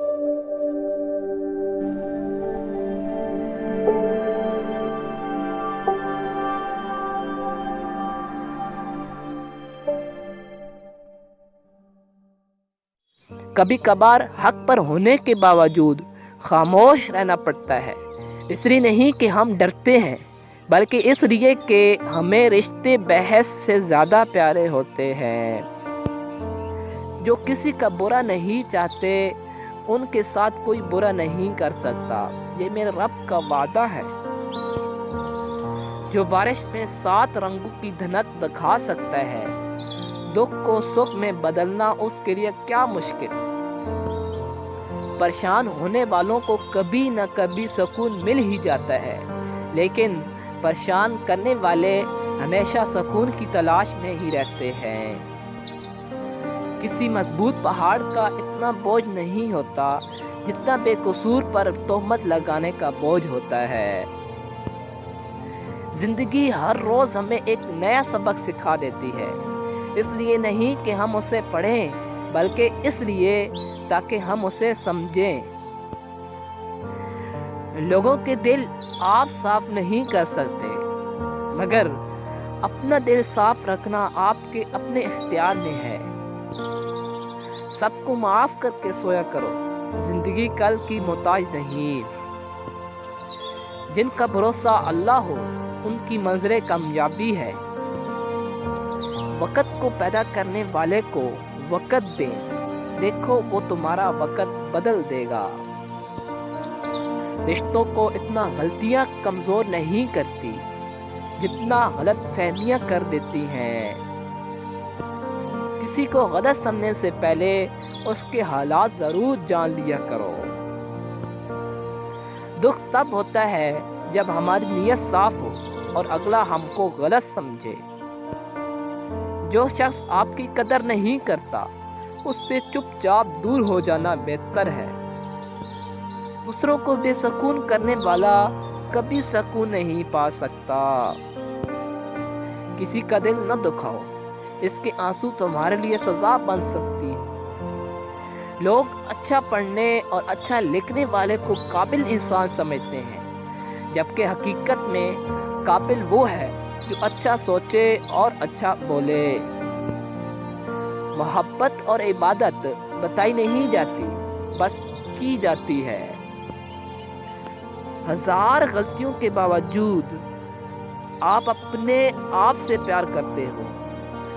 کبھی کبھار حق پر ہونے کے باوجود خاموش رہنا پڑتا ہے، اس لیے نہیں کہ ہم ڈرتے ہیں، بلکہ اس لیے کہ ہمیں رشتے بحث سے زیادہ پیارے ہوتے ہیں۔ جو کسی کا برا نہیں چاہتے ان کے ساتھ کوئی برا نہیں کر سکتا، یہ میرے رب کا وعدہ ہے۔ جو بارش میں 7 رنگوں کی دھنت دکھا سکتا ہے، دکھ کو سکھ میں بدلنا اس کے لیے کیا مشکل۔ پریشان ہونے والوں کو کبھی نہ کبھی سکون مل ہی جاتا ہے، لیکن پریشان کرنے والے ہمیشہ سکون کی تلاش میں ہی رہتے ہیں۔ کسی مضبوط پہاڑ کا اتنا بوجھ نہیں ہوتا جتنا بے قصور پر تہمت لگانے کا بوجھ ہوتا ہے۔ زندگی ہر روز ہمیں ایک نیا سبق سکھا دیتی ہے، اس لیے نہیں کہ ہم اسے پڑھیں، بلکہ اس لیے تاکہ ہم اسے سمجھیں۔ لوگوں کے دل آپ صاف نہیں کر سکتے، مگر اپنا دل صاف رکھنا آپ کے اپنے اختیار میں ہے۔ سب کو معاف کر کے سویا کرو، زندگی کل کی محتاج نہیں۔ جن کا بھروسہ اللہ ہو ان کی منظر کامیابی ہے۔ وقت کو پیدا کرنے والے کو وقت دیں، دیکھو وہ تمہارا وقت بدل دے گا۔ رشتوں کو اتنا غلطیاں کمزور نہیں کرتی جتنا غلط فہمیاں کر دیتی ہیں۔ کسی کو غلط سمجھنے سے پہلے اس کے حالات ضرور جان لیا کرو۔ دکھ تب ہوتا ہے جب ہماری نیت صاف ہو اور اگلا ہم کو غلط سمجھے۔ جو شخص آپ کی قدر نہیں کرتا اس سے چپ چاپ دور ہو جانا بہتر ہے۔ دوسروں کو بے سکون کرنے والا کبھی سکون نہیں پا سکتا۔ کسی کا دل نہ دکھاؤ، اس کے آنسو تمہارے لیے سزا بن سکتی ہے۔ لوگ اچھا پڑھنے اور اچھا لکھنے والے کو قابل انسان سمجھتے ہیں، جبکہ حقیقت میں قابل وہ ہے جو اچھا سوچے اور اچھا بولے۔ محبت اور عبادت بتائی نہیں جاتی، بس کی جاتی ہے۔ ہزار غلطیوں کے باوجود آپ اپنے آپ سے پیار کرتے ہو،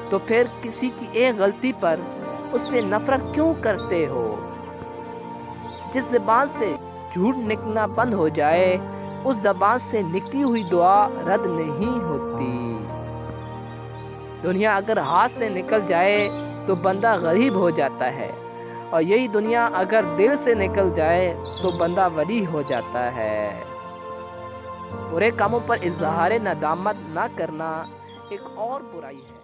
تو پھر کسی کی ایک غلطی پر اس سے نفرت کیوں کرتے ہو؟ جس زبان سے جھوٹ نکلنا بند ہو جائے اس زبان سے نکلی ہوئی دعا رد نہیں ہوتی۔ دنیا اگر ہاتھ سے نکل جائے تو بندہ غریب ہو جاتا ہے، اور یہی دنیا اگر دل سے نکل جائے تو بندہ ولی ہو جاتا ہے۔ برے کاموں پر اظہار ندامت نہ کرنا ایک اور برائی ہے۔